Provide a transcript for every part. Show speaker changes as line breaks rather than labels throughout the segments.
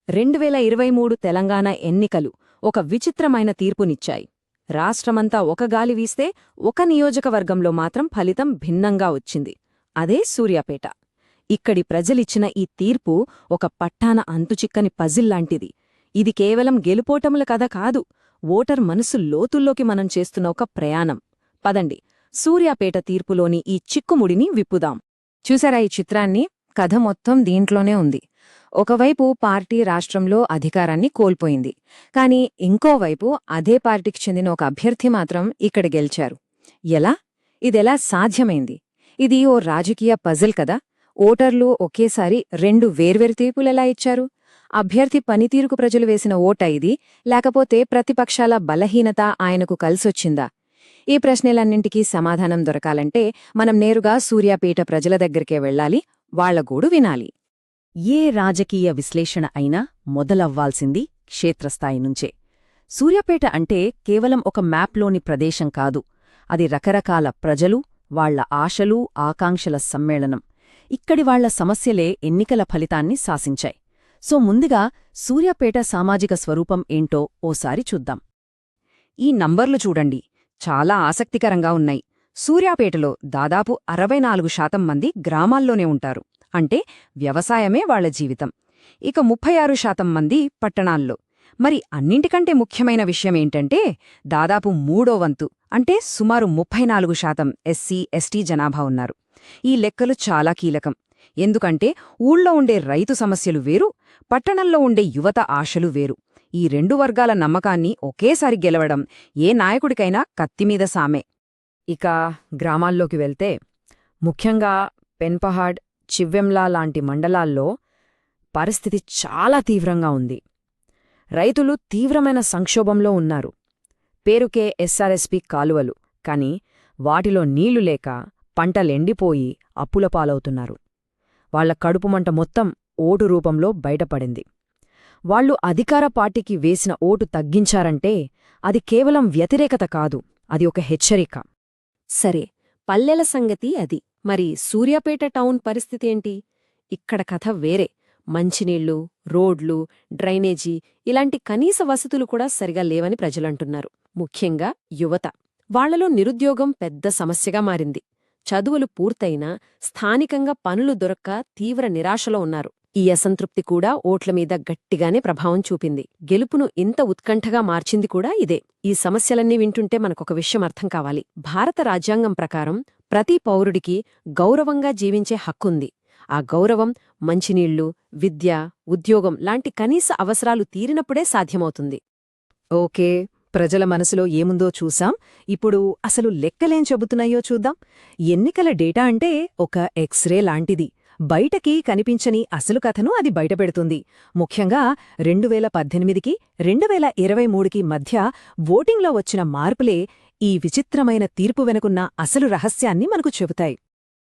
2023 తెలంగాణ ఎన్నికలు ఒక విచిత్రమైన తీర్పునిచ్చాయి. రాష్ట్రమంతా ఒక గాలి వీస్తే ఒక నియోజకవర్గంలో మాత్రం ఫలితం భిన్నంగా వచ్చింది. అదే సూర్యాపేట. ఇక్కడి ప్రజలిచ్చిన ఈ తీర్పు ఒక పట్టాన అంతుచిక్కని పజిల్లాంటిది. ఇది కేవలం గెలుపోటముల కథ కాదు, ఓటర్ మనసు లోతుల్లోకి మనం చేస్తున్న ఒక ప్రయాణం. పదండి, సూర్యాపేట తీర్పులోని ఈ చిక్కుముడిని విప్పుదాం. చూసారా ఈ చిత్రాన్ని? కథ మొత్తం దీంట్లోనే ఉంది. ఒకవైపు పార్టీ రాష్ట్రంలో అధికారాన్ని కోల్పోయింది, కాని ఇంకోవైపు అదే పార్టీకి చెందిన ఒక అభ్యర్థి మాత్రం ఇక్కడ గెలిచారు. ఎలా? ఇదెలా సాధ్యమైంది? ఇది ఓ రాజకీయ పజిల్ కదా. ఓటర్లు ఒకేసారి రెండు వేర్వేరు తీర్పులెలా ఇచ్చారు? అభ్యర్థి పనితీరుకు ప్రజలు వేసిన ఓటా ఇది, లేకపోతే ప్రతిపక్షాల బలహీనత ఆయనకు కలిసొచ్చిందా? ఈ ప్రశ్నలన్నింటికీ సమాధానం దొరకాలంటే మనం నేరుగా సూర్యాపేట ప్రజల దగ్గరికే వెళ్ళాలి, వాళ్ల గూడు వినాలి. ఏ రాజకీయ విశ్లేషణ అయినా మొదలవ్వాల్సింది క్షేత్రస్థాయి నుంచే. సూర్యాపేట అంటే కేవలం ఒక మ్యాప్లోని ప్రదేశం కాదు, అది రకరకాల ప్రజలు, వాళ్ల ఆశలు, ఆకాంక్షల సమ్మేళనం. ఇక్కడి వాళ్ల సమస్యలే ఎన్నికల ఫలితాన్ని శాసించాయి. సో ముందుగా సూర్యాపేట సామాజిక స్వరూపం ఏంటో ఓసారి చూద్దాం. ఈ నంబర్లు చూడండి, చాలా ఆసక్తికరంగా ఉన్నాయి. సూర్యాపేటలో దాదాపు 64% మంది గ్రామాల్లోనే ఉంటారు, అంటే వ్యవసాయమే వాళ్ల జీవితం. ఇక 36% మంది పట్టణాల్లో. మరి అన్నింటికంటే ముఖ్యమైన విషయమేంటంటే దాదాపు మూడో వంతు, అంటే సుమారు 34% ఎస్సీ, ఎస్టీ జనాభా ఉన్నారు. ఈ లెక్కలు చాలా కీలకం. ఎందుకంటే ఊళ్ళో ఉండే రైతు సమస్యలు వేరు, పట్టణంలో ఉండే యువత ఆశలు వేరు. ఈ రెండు వర్గాల నమ్మకాన్ని ఒకేసారి గెలవడం ఏ నాయకుడికైనా కత్తిమీద సామే. ఇక గ్రామాల్లోకి వెళ్తే ముఖ్యంగా పెన్పహాడ్, చివ్వెంలా లాంటి మండలాల్లో పరిస్థితి చాలా తీవ్రంగా ఉంది. రైతులు తీవ్రమైన సంక్షోభంలో ఉన్నారు. పేరుకే ఎస్ఆర్ఎస్పీ కాలువలు, కాని వాటిలో నీళ్లు లేక పంటలెండిపోయి అప్పుల పాలవుతున్నారు. వాళ్ల కడుపుమంట మొత్తం ఓటు రూపంలో బయటపడింది. వాళ్లు అధికార పార్టీకి వేసిన ఓటు తగ్గించారంటే అది కేవలం వ్యతిరేకత కాదు, అది ఒక హెచ్చరిక. సరే, పల్లెల సంగతి అది. మరి సూర్యాపేట టౌన్ పరిస్థితేంటి? ఇక్కడ కథ వేరే. మంచినీళ్లు, రోడ్లు, డ్రైనేజీ ఇలాంటి కనీస వసతులు కూడా సరిగా లేవని ప్రజలంటున్నారు. ముఖ్యంగా యువత. వాళ్లలో నిరుద్యోగం పెద్ద సమస్యగా మారింది. చదువులు పూర్తయినా స్థానికంగా పనులు దొరక్క తీవ్ర నిరాశలో ఉన్నారు. ఈ అసంతృప్తి కూడా ఓట్లమీద గట్టిగానే ప్రభావం చూపింది. గెలుపును ఇంత ఉత్కంఠగా మార్చింది కూడా ఇదే. ఈ సమస్యలన్నీ వింటుంటే మనకొక విషయం అర్థం కావాలి. భారత రాజ్యాంగం ప్రకారం ప్రతి పౌరుడికి గౌరవంగా జీవించే హక్కుంది. ఆ గౌరవం మంచినీళ్లు, విద్య, ఉద్యోగం లాంటి కనీస అవసరాలు తీరినప్పుడే సాధ్యమవుతుంది. ఓకే, ప్రజల మనసులో ఏముందో చూసాం. ఇప్పుడు అసలు లెక్కలేం చెబుతున్నాయో చూద్దాం. ఎన్నికల డేటా అంటే ఒక ఎక్స్రే లాంటిది. బయటకి కనిపించని అసలు కథను అది బయటపెడుతుంది. ముఖ్యంగా 2018కి 2023కి మధ్య ఓటింగ్లో వచ్చిన మార్పులే ఈ విచిత్రమైన తీర్పు వెనుకున్న అసలు రహస్యాన్ని మనకు చెబుతాయి.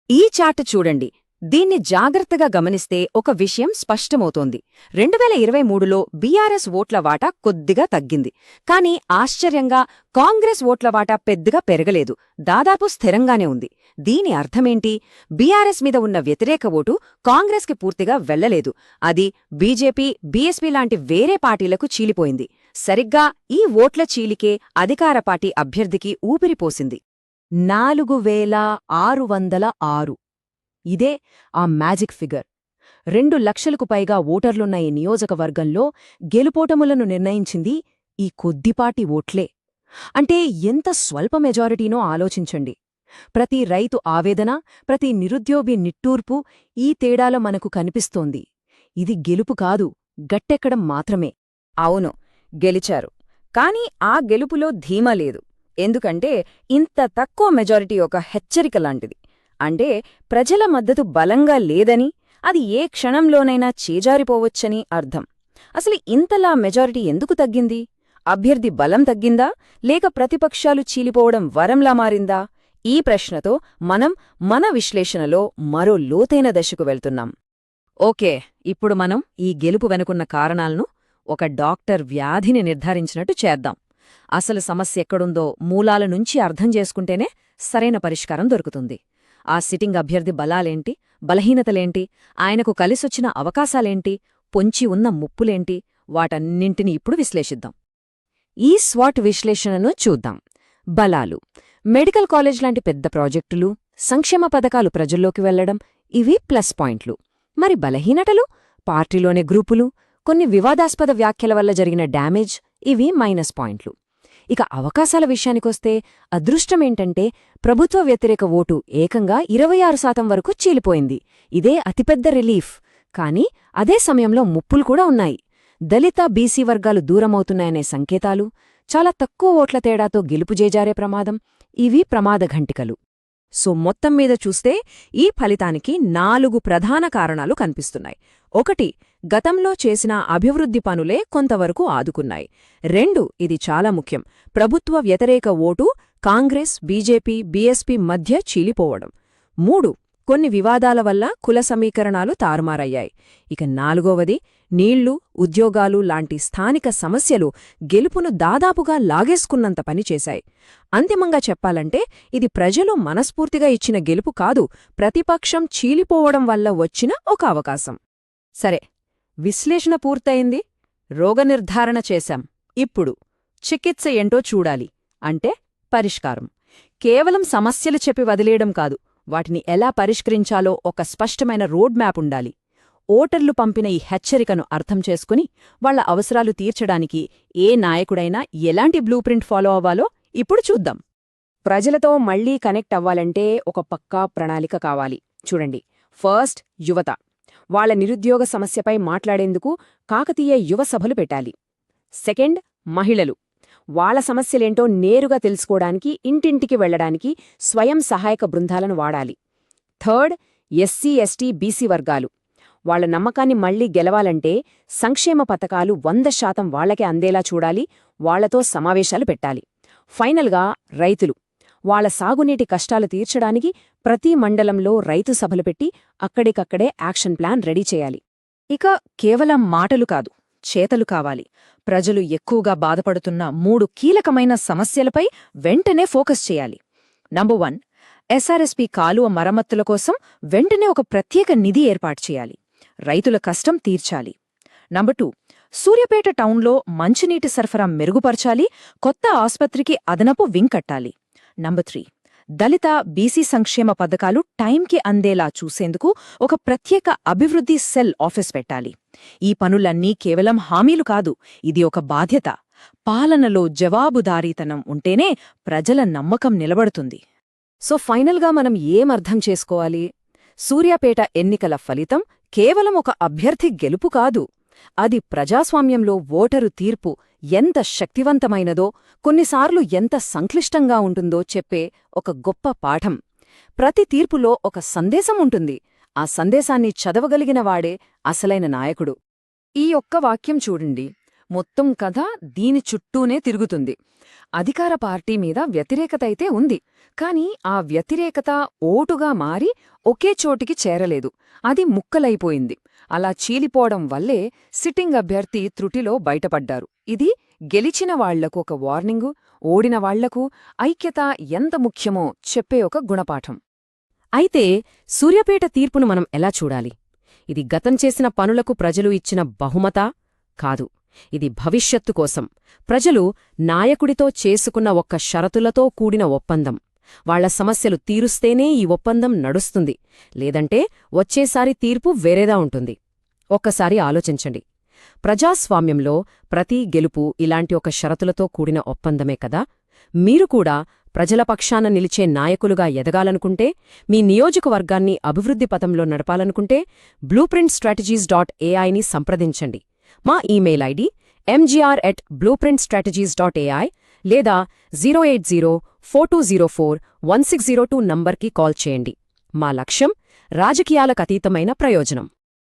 ఈ చార్ట్ చూడండి. దీన్ని జాగ్రత్తగా గమనిస్తే ఒక విషయం స్పష్టమవుతోంది. 2023లో బీఆర్ఎస్ ఓట్ల వాటా కొద్దిగా తగ్గింది. కాని ఆశ్చర్యంగా కాంగ్రెస్ ఓట్ల వాటా పెద్దగా పెరగలేదు, దాదాపు స్థిరంగానే ఉంది. దీని అర్థమేంటి? బీఆర్ఎస్ మీద ఉన్న వ్యతిరేక ఓటు కాంగ్రెస్కి పూర్తిగా వెళ్లలేదు, అది బీజేపీ, బీఎస్పీ లాంటి వేరే పార్టీలకు చీలిపోయింది. సరిగ్గా ఈ ఓట్ల చీలికే అధికార పార్టీ అభ్యర్థికి ఊపిరిపోసింది. 4606. ఇదే ఆ మ్యాజిక్ ఫిగర్. 2 లక్షలకు పైగా ఓటర్లున్న ఈ నియోజకవర్గంలో గెలుపోటములను నిర్ణయించింది ఈ కొద్దిపాటి ఓట్లే. అంటే ఎంత స్వల్ప మెజారిటీనో ఆలోచించండి. ప్రతి రైతు ఆవేదన, ప్రతి నిరుద్యోగి నిట్టూర్పు ఈ తేడాలో మనకు కనిపిస్తోంది. ఇది గెలుపు కాదు, గట్టెక్కడం మాత్రమే. అవును, గెలిచారు. కాని ఆ గెలుపులో ధీమా లేదు. ఎందుకంటే ఇంత తక్కువ మెజారిటీ ఒక హెచ్చరిక లాంటిది. అంటే ప్రజల మద్దతు బలంగా లేదని, అది ఏ క్షణంలోనైనా చేజారిపోవచ్చని అర్థం. అసలు ఇంతలా మెజారిటీ ఎందుకు తగ్గింది? అభ్యర్థి బలం తగ్గిందా, లేక ప్రతిపక్షాలు చీలిపోవడం వరంలా మారిందా? ఈ ప్రశ్నతో మనం మన విశ్లేషణలో మరో లోతైన దశకు వెళ్తున్నాం. ఓకే, ఇప్పుడు మనం ఈ గెలుపు వెనుకున్న కారణాలను ఒక డాక్టర్ వ్యాధిని నిర్ధారించినట్టు చేద్దాం. అసలు సమస్య ఎక్కడుందో మూలాల నుంచి అర్థం చేసుకుంటేనే సరైన పరిష్కారం దొరుకుతుంది. ఆ సిట్టింగ్ అభ్యర్థి బలాలేంటి, బలహీనతలేంటి, ఆయనకు కలిసొచ్చిన అవకాశాలేంటి, పొంచి ఉన్న ముప్పులేంటి? వాటన్నింటినీ ఇప్పుడు విశ్లేషిద్దాం. ఈ స్వాట్ విశ్లేషణను చూద్దాం. బలాలు: మెడికల్ కాలేజ్ లాంటి పెద్ద ప్రాజెక్టులు, సంక్షేమ పథకాలు ప్రజల్లోకి వెళ్లడం, ఇవి ప్లస్ పాయింట్లు. మరి బలహీనతలు? పార్టీలోని గ్రూపులు, కొన్ని వివాదాస్పద వ్యాఖ్యల వల్ల జరిగిన డ్యామేజ్, ఇవి మైనస్ పాయింట్లు. ఇక అవకాశాల విషయానికొస్తే అదృష్టమేంటంటే ప్రభుత్వ వ్యతిరేక ఓటు ఏకంగా 26% వరకు చీలిపోయింది. ఇదే అతిపెద్ద రిలీఫ్. కానీ అదే సమయంలో ముప్పులు కూడా ఉన్నాయి. దళిత, బీసీ వర్గాలు దూరమవుతున్నాయనే సంకేతాలు, చాలా తక్కువ ఓట్ల తేడాతో గెలుపు జేజారే ప్రమాదం, ఇవి ప్రమాద ఘంటికలు. సో మొత్తం మీద చూస్తే ఈ ఫలితానికి 4 ప్రధాన కారణాలు కనిపిస్తున్నాయి. 1. గతంలో చేసిన అభివృద్ధి పనులే కొంతవరకు ఆదుకున్నాయి. 2. ఇది చాలా ముఖ్యం, ప్రభుత్వ వ్యతిరేక ఓటు కాంగ్రెస్, బీజేపీ, బీఎస్పీ మధ్య చీలిపోవడం. 3. కొన్ని వివాదాల వల్ల కుల సమీకరణాలు తారుమారయ్యాయి. ఇక 4వది, నీళ్లు, ఉద్యోగాలు లాంటి స్థానిక సమస్యలు గెలుపును దాదాపుగా లాగేసుకున్నంత పనిచేశాయి. అంతిమంగా చెప్పాలంటే ఇది ప్రజలు మనస్ఫూర్తిగా ఇచ్చిన గెలుపు కాదు, ప్రతిపక్షం చీలిపోవడం వల్ల వచ్చిన ఒక అవకాశం. సరే, విశ్లేషణ పూర్తయింది, రోగనిర్ధారణ చేశాం. ఇప్పుడు చికిత్స ఏంటో చూడాలి. అంటే పరిష్కారం. కేవలం సమస్యలు చెప్పి వదిలేయడం కాదు, వాటిని ఎలా పరిష్కరించాలో ఒక స్పష్టమైన రోడ్ మ్యాప్ ఉండాలి. ఓటర్లు పంపిన ఈ హెచ్చరికను అర్థం చేసుకుని వాళ్ల అవసరాలు తీర్చడానికి ఏ నాయకుడైనా ఎలాంటి బ్లూ ప్రింట్ ఫాలో అవ్వాలో ఇప్పుడు చూద్దాం. ప్రజలతో మళ్లీ కనెక్ట్ అవ్వాలంటే ఒక పక్కా ప్రణాళిక కావాలి. చూడండి, ఫస్ట్ యువత. వాళ్ల నిరుద్యోగ సమస్యపై మాట్లాడేందుకు కాకతీయ యువ సభలు పెట్టాలి. సెకండ్, మహిళలు. వాళ్ల సమస్యలేంటో నేరుగా తెలుసుకోవడానికి ఇంటింటికి వెళ్లడానికి స్వయం సహాయక బృందాలను వాడాలి. థర్డ్, ఎస్సీ, ఎస్టీ, బీసీ వర్గాలు. వాళ్ల నమ్మకాన్ని మళ్లీ గెలవాలంటే సంక్షేమ పథకాలు 100% వాళ్లకే అందేలా చూడాలి, వాళ్లతో సమావేశాలు పెట్టాలి. ఫైనల్గా రైతులు. వాళ్ల సాగునీటి కష్టాలు తీర్చడానికి ప్రతి మండలంలో రైతు సభలు పెట్టి అక్కడికక్కడే యాక్షన్ ప్లాన్ రెడీ చేయాలి. ఇక కేవలం మాటలు కాదు, చేతలు కావాలి. ప్రజలు ఎక్కువగా బాధపడుతున్న 3 కీలకమైన సమస్యలపై వెంటనే ఫోకస్ చేయాలి. నంబర్ 1, ఎస్ఆర్ఎస్పీ కాలువ మరమ్మతుల కోసం వెంటనే ఒక ప్రత్యేక నిధి ఏర్పాటు చేయాలి. రైతుల కష్టం తీర్చాలి. నంబర్ 2, సూర్యాపేట టౌన్లో మంచినీటి సరఫరా మెరుగుపరచాలి, కొత్త ఆస్పత్రికి అదనపు వింగ్ కట్టాలి. నంబర్ 3, దళిత, బీసీ సంక్షేమ పథకాలు టైంకి అందేలా చూసేందుకు ఒక ప్రత్యేక అభివృద్ధి సెల్ ఆఫీస్ పెట్టాలి. ఈ పనులన్నీ కేవలం హామీలు కాదు, ఇది ఒక బాధ్యత. పాలనలో జవాబుదారీతనం ఉంటేనే ప్రజల నమ్మకం నిలబడుతుంది. సో ఫైనల్గా మనం ఏమర్థం చేసుకోవాలి? సూర్యాపేట ఎన్నికల ఫలితం కేవలం ఒక అభ్యర్థి గెలుపు కాదు, అది ప్రజాస్వామ్యంలో ఓటరు తీర్పు ఎంత శక్తివంతమైనదో, కొన్నిసార్లు ఎంత సంక్లిష్టంగా ఉంటుందో చెప్పే ఒక గొప్ప పాఠం. ప్రతి తీర్పులో ఒక సందేశం ఉంటుంది, ఆ సందేశాన్ని చదవగలిగినవాడే అసలైన నాయకుడు. ఈ ఒక్క వాక్యం చూడండి, మొత్తం కథ దీని చుట్టూనే తిరుగుతుంది. అధికార పార్టీ మీద వ్యతిరేకత అయితే ఉంది, కాని ఆ వ్యతిరేకత ఓటుగా మారి ఒకే చోటికి చేరలేదు, అది ముక్కలైపోయింది. అలా చీలిపోవడం వల్లే సిట్టింగ్ అభ్యర్థి త్రుటిలో బయటపడ్డారు. ఇది గెలిచిన వాళ్లకు ఒక వార్నింగు, ఓడిన వాళ్లకు ఐక్యత ఎంత ముఖ్యమో చెప్పే ఒక గుణపాఠం. అయితే సూర్యాపేట తీర్పును మనం ఎలా చూడాలి? ఇది గతం చేసిన పనులకు ప్రజలు ఇచ్చిన బహుమతా? కాదు, ఇది భవిష్యత్తు కోసం ప్రజలు నాయకుడితో చేసుకున్న ఒక్క షరతులతో కూడిన ఒప్పందం. వాళ్ల సమస్యలు తీరుస్తేనే ఈ ఒప్పందం నడుస్తుంది, లేదంటే వచ్చేసారి తీర్పు వేరేదా ఉంటుంది. ఒక్కసారి ఆలోచించండి, ప్రజాస్వామ్యంలో ప్రతి గెలుపు ఇలాంటి ఒక షరతులతో కూడిన ఒప్పందమే కదా. మీరు కూడా ప్రజల పక్షాన నిలిచే నాయకులుగా ఎదగాలనుకుంటే, మీ నియోజకవర్గాన్ని అభివృద్ధి పథంలో నడపాలనుకుంటే blueprintstrategies.ai ని సంప్రదించండి. మా ఈమెయిల్ ఐడి mgr@blueprintstrategies.ai లేదా 08042041602 నంబర్కి కాల్ చేయండి. మా లక్ష్యం రాజకీయాలకతీతమైన ప్రయోజనం.